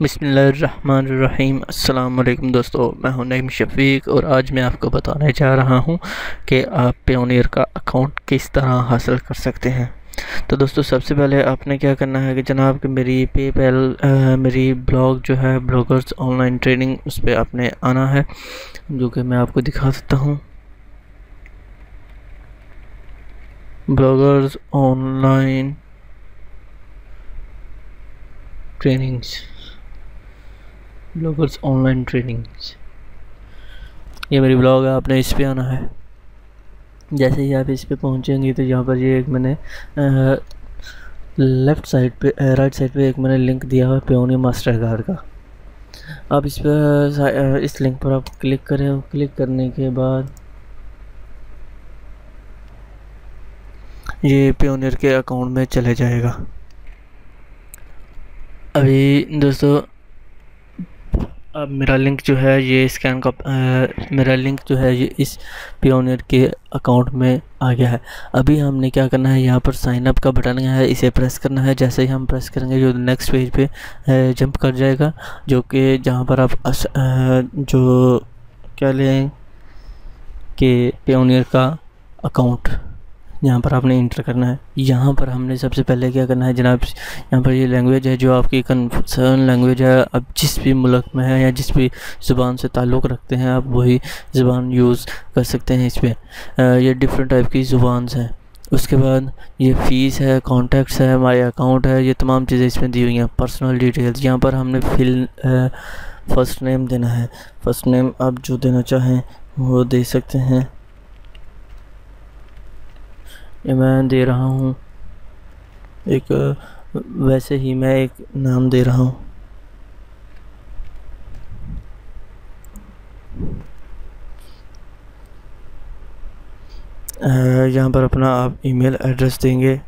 बिस्मिल्लाहिर्रहमानिर्रहीम। अस्सलाम वालेकुम दोस्तों, मैं हूं नईम शफीक और आज मैं आपको बताने जा रहा हूं कि आप पेयोनियर का अकाउंट किस तरह हासिल कर सकते हैं। तो दोस्तों, सबसे पहले आपने क्या करना है कि जनाब कि मेरी पेपैल मेरी ब्लॉग जो है ब्लॉगर्स ऑनलाइन ट्रेनिंग, उस पर आपने आना है, जो कि मैं आपको दिखा सकता हूँ। ब्लॉगर्स ऑनलाइन ट्रेनिंग्स, ये मेरी ब्लॉग है। आपने इस पे आना है। जैसे ही आप इस पे पहुंचेंगे तो यहाँ पर ये एक मैंने राइट साइड पे एक मैंने लिंक दिया हुआ है पेयोनियर मास्टर कार्ड का। आप इस पर इस लिंक पर आप क्लिक करें। क्लिक करने के बाद ये पेयोनियर के अकाउंट में चले जाएगा। अभी दोस्तों, अब मेरा लिंक जो है ये मेरा लिंक जो है ये इस पेयोनियर के अकाउंट में आ गया है। अभी हमने क्या करना है, यहाँ पर साइन अप का बटन है, इसे प्रेस करना है। जैसे ही हम प्रेस करेंगे जो नेक्स्ट पेज पे जंप कर जाएगा, जो कि जहाँ पर आप जो क्या लें कि पेयोनियर का अकाउंट यहाँ पर आपने इंटर करना है। यहाँ पर हमने सबसे पहले क्या करना है जनाब, यहाँ पर ये लैंग्वेज है जो आपकी कंसर्न लैंग्वेज है। अब जिस भी मुल्क में है या जिस भी ज़ुबान से ताल्लुक़ रखते हैं आप वही ज़ुबान यूज़ कर सकते हैं। इस पर ये डिफरेंट टाइप की ज़ुबान हैं। उसके बाद ये फ़ीस है, कॉन्टैक्ट्स है, माई अकाउंट है, ये तमाम चीज़ें इसमें दी हुई हैं। पर्सनल डिटेल्स यहाँ पर हमने फ़र्स्ट नेम देना है। फ़र्स्ट नेम आप जो देना चाहें वो दे सकते हैं। ये मैं दे रहा हूँ एक, वैसे ही मैं एक नाम दे रहा हूँ। यहाँ पर अपना आप ईमेल एड्रेस देंगे।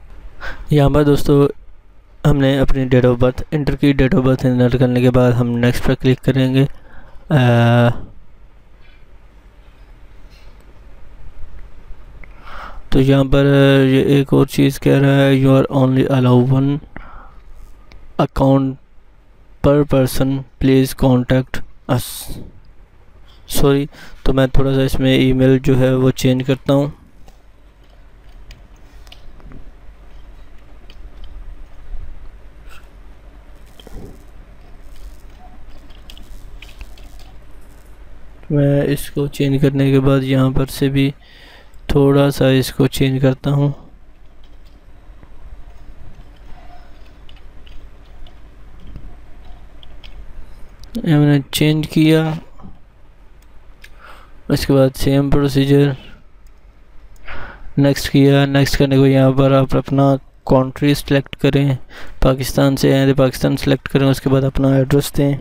यहाँ पर दोस्तों हमने अपनी डेट ऑफ बर्थ इंटर की। डेट ऑफ बर्थ इंटर करने के बाद हम नेक्स्ट पर क्लिक करेंगे। तो यहाँ पर ये एक और चीज़ कह रहा है, you are only allow one account per person, please contact us. Sorry, तो मैं थोड़ा सा इसमें ईमेल जो है वो चेंज करता हूँ। मैं इसको चेंज करने के बाद यहाँ पर से भी थोड़ा सा इसको चेंज करता हूँ। मैंने चेंज किया। उसके बाद सेम प्रोसीजर, नेक्स्ट किया। नेक्स्ट करने को यहाँ पर आप अपना कंट्री सेलेक्ट करें। पाकिस्तान से हैं तो पाकिस्तान सेलेक्ट करें। उसके बाद अपना एड्रेस दें।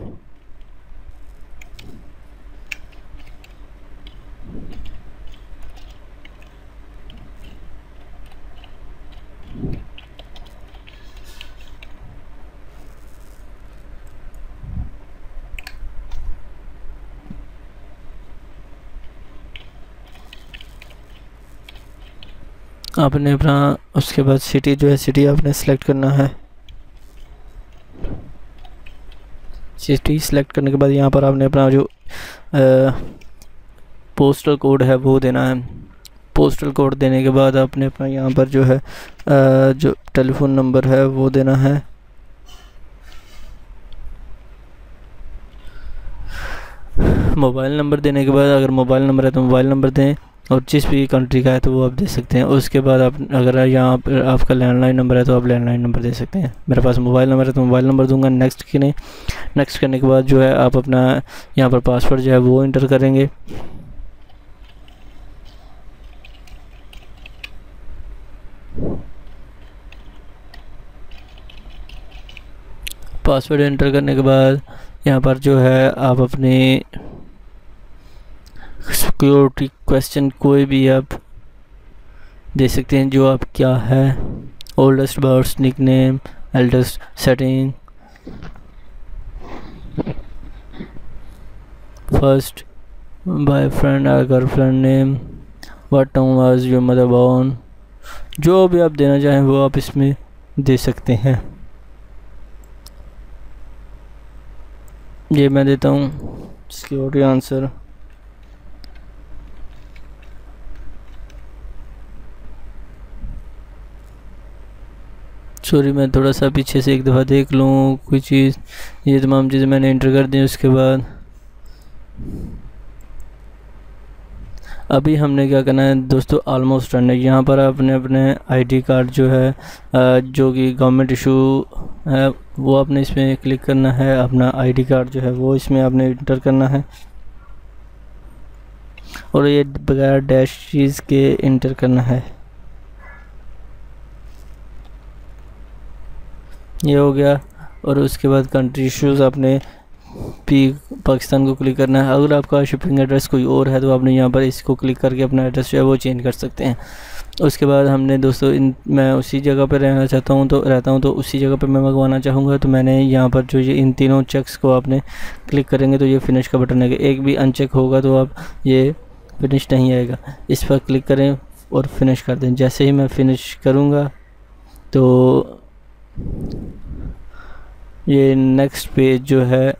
आपने अपना उसके बाद सिटी जो है, सिटी आपने सेलेक्ट करना है। सिटी सेलेक्ट करने के बाद यहाँ पर आपने अपना जो पोस्टल कोड है वो देना है। पोस्टल कोड देने के बाद आपने अपना यहाँ पर जो है जो टेलीफोन नंबर है वो देना है। मोबाइल नंबर देने के बाद अगर मोबाइल नंबर है तो मोबाइल नंबर दें, और जिस भी कंट्री का है तो वो आप दे सकते हैं। उसके बाद आप अगर यहाँ पर आपका लैंडलाइन नंबर है तो आप लैंडलाइन नंबर दे सकते हैं। मेरे पास मोबाइल नंबर है तो मोबाइल नंबर दूंगा। नेक्स्ट करें। नेक्स्ट करने के बाद जो है आप अपना यहाँ पर पासवर्ड जो है वो इंटर करेंगे। पासवर्ड एंटर करने के बाद यहाँ पर जो है आप अपने सिक्योरिटी क्वेश्चन कोई भी आप दे सकते हैं जो आप क्या है। Oldest birth nickname, eldest setting, first boyfriend और girlfriend name, what time was your mother born. जो भी आप देना चाहें वो आप इसमें दे सकते हैं। ये मैं देता हूँ सिक्योरिटी आंसर। सॉरी, मैं थोड़ा सा पीछे से एक दफ़ा देख लूँ कोई चीज़। ये तमाम चीज़ें मैंने एंटर कर दी। उसके बाद अभी हमने क्या करना है दोस्तों, ऑलमोस्ट डन है। यहाँ पर आपने अपने आईडी कार्ड जो है जो कि गवर्नमेंट इशू है वो आपने इसमें क्लिक करना है। अपना आईडी कार्ड जो है वो इसमें आपने इंटर करना है और ये बगैर डैश चीज़ के इंटर करना है। ये हो गया। और उसके बाद कंट्री इशूज़ आपने पाकिस्तान को क्लिक करना है। अगर आपका शिपिंग एड्रेस कोई और है तो आपने यहाँ पर इसको क्लिक करके अपना एड्रेस जो है वो चेंज कर सकते हैं। उसके बाद हमने दोस्तों मैं उसी जगह पर रहना चाहता हूँ तो रहता हूँ, तो उसी जगह पर मैं मंगवाना चाहूँगा। तो मैंने यहाँ पर जो ये इन तीनों चेक्स को आपने क्लिक करेंगे तो ये फिनिश का बटन आएगा। एक भी अनचेक होगा तो आप ये फिनिश नहीं आएगा। इस पर क्लिक करें और फिनिश कर दें। जैसे ही मैं फिनिश करूँगा तो ये नेक्स्ट पेज जो है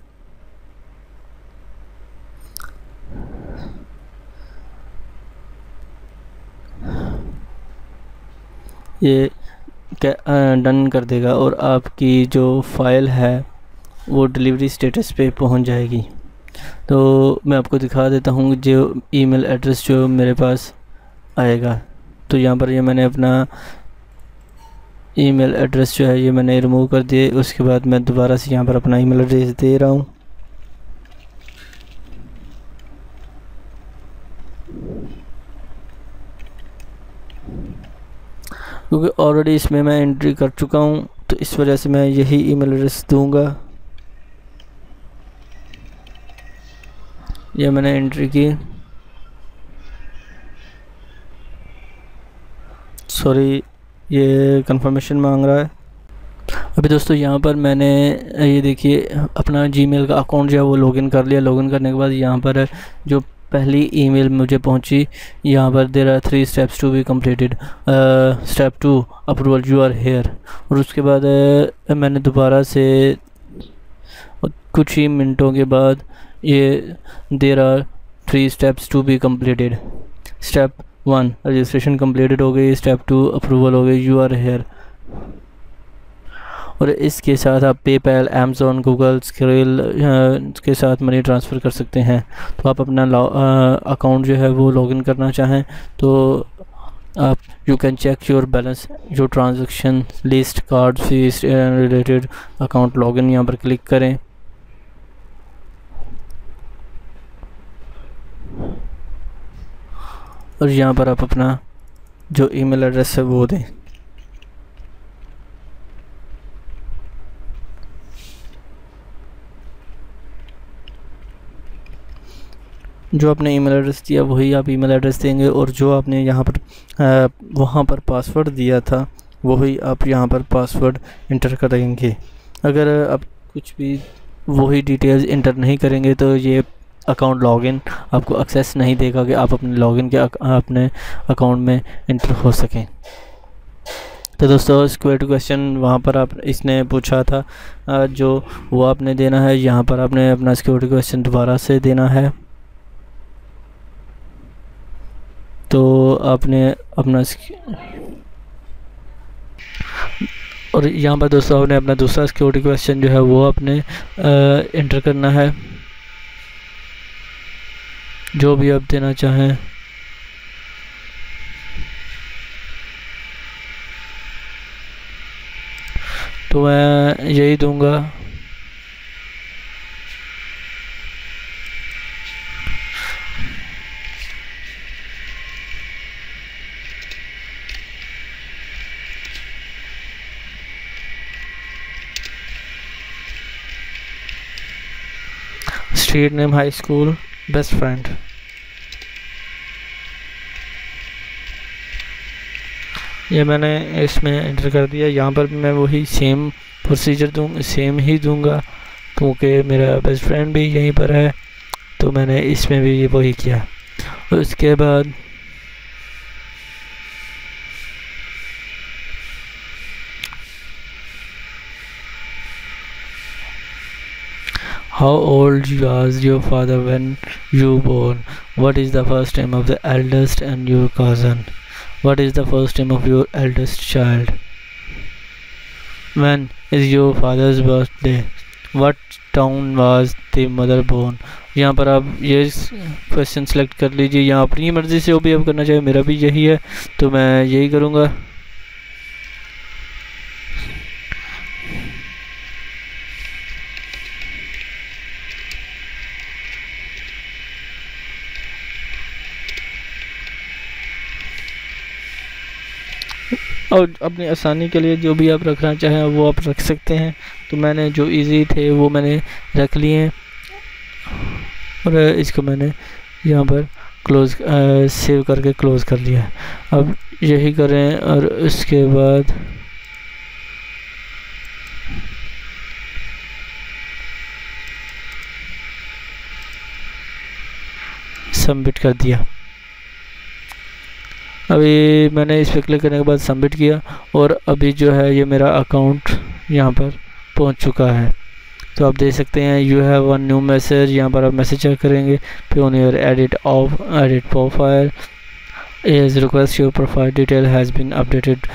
ये डन कर देगा और आपकी जो फाइल है वो डिलीवरी स्टेटस पे पहुंच जाएगी। तो मैं आपको दिखा देता हूँ जो ईमेल एड्रेस जो मेरे पास आएगा। तो यहाँ पर ये मैंने अपना ईमेल एड्रेस जो है ये मैंने रिमूव कर दिए। उसके बाद मैं दोबारा से यहाँ पर अपना ईमेल एड्रेस दे रहा हूँ। क्योंकि ऑलरेडी इसमें मैं एंट्री कर चुका हूँ तो इस वजह से मैं यही ईमेल एड्रेस दूंगा। ये मैंने एंट्री की। सॉरी, ये कंफर्मेशन मांग रहा है। अभी दोस्तों यहाँ पर मैंने ये देखिए अपना जीमेल का अकाउंट जो है वो लॉगिन कर लिया। लॉगिन करने के बाद यहाँ पर जो पहली ईमेल मुझे पहुँची, यहाँ पर there are 3 steps to be completed, step 2 approval you are here. और उसके बाद मैंने दोबारा से कुछ ही मिनटों के बाद ये there are 3 steps to be completed, step 1 registration completed हो गई, स्टेप 2 अप्रूवल हो गई, यू आर हेयर। और इसके साथ आप पेपैल, अमेज़ॉन, गूगल, स्क्रिल के साथ मनी ट्रांसफ़र कर सकते हैं। तो आप अपना अकाउंट जो है वो लॉगिन करना चाहें तो आप you can check your balance, your transaction list, card fees related account login, यहाँ पर क्लिक करें। और यहाँ पर आप अपना जो ईमेल एड्रेस है वो दें। जो आपने ईमेल एड्रेस दिया वही आप ईमेल एड्रेस देंगे और जो आपने यहाँ पर वहाँ पर पासवर्ड दिया था वही आप यहाँ पर पासवर्ड इंटर करेंगे। अगर आप कुछ भी वही डिटेल्स इंटर नहीं करेंगे तो ये अकाउंट लॉगिन आपको एक्सेस नहीं देगा कि आप अपने लॉगिन के अपने अकाउंट में इंटर हो सकें। तो दोस्तों स्क्वेयर क्वेश्चन वहाँ पर आप इसने पूछा था जो वो आपने देना है। यहाँ पर आपने अपना सिक्योरिटी क्वेश्चन दोबारा से देना है। तो आपने अपना और यहाँ पर दोस्तों आपने अपना दूसरा सिक्योरिटी क्वेश्चन जो है वो आपने इंटर करना है, जो भी आप देना चाहें। तो मैं यही दूंगा। Street name high school best friend. ये मैंने इसमें एंटर कर दिया। यहाँ पर मैं वही सेम प्रोसीजर सेम ही दूंगा क्योंकि मेरा बेस्ट फ्रेंड भी यहीं पर है तो मैंने इसमें भी वही किया। उसके बाद How old was your father when you born? What is the first name of the eldest and your cousin? What is the first name of your eldest child? When is your father's birthday? What town was the mother born? यहाँ पर आप ये question select कर लीजिए, यहाँ अपनी मर्ज़ी से वो भी आप करना चाहिए, मेरा भी यही है तो मैं यही करूँगा। और अपनी आसानी के लिए जो भी आप रखना चाहें वो आप रख सकते हैं। तो मैंने जो इजी थे वो मैंने रख लिए हैं और इसको मैंने यहाँ पर क्लोज़ सेव करके क्लोज़ कर लिया है। अब यही करें और उसके बाद सबमिट कर दिया। अभी मैंने इस पर क्लिक करने के बाद सबमिट किया और अभी जो है ये मेरा अकाउंट यहाँ पर पहुँच चुका है। तो आप देख सकते हैं you have one new message, यहाँ पर आप मैसेज चेक करेंगे pioneer edit profile as request your profile detail has been updated.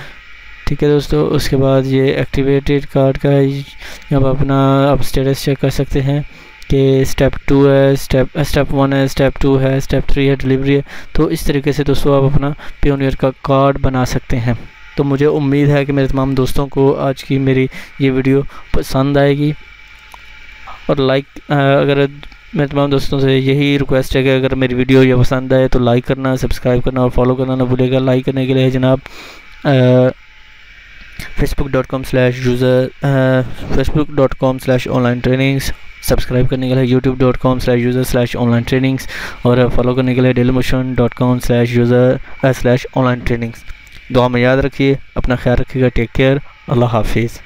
ठीक है दोस्तों, उसके बाद ये एक्टिवेटेड कार्ड का है, यहाँ पर अपना आप स्टेटस चेक कर सकते हैं कि स्टेप 2 है, स्टेप 1 है, स्टेप 2 है, स्टेप 3 है, डिलीवरी है। तो इस तरीके से दोस्तों आप अपना पियोनियर का कार्ड बना सकते हैं। तो मुझे उम्मीद है कि मेरे तमाम दोस्तों को आज की मेरी ये वीडियो पसंद आएगी और अगर मेरे तमाम दोस्तों से यही रिक्वेस्ट है कि अगर मेरी वीडियो ये पसंद आए तो लाइक करना, सब्सक्राइब करना और फॉलो करना ना भूलिएगा। लाइक करने के लिए जनाब facebook.com/online trainings, सब्सक्राइब करने के लिए youtube.com/user/online-trainings और फॉलो करने के लिए dailymotion.com/user/online-trainings। दुआ में याद रखिए, अपना ख्याल रखिएगा। टेक केयर, अल्लाह हाफिज़।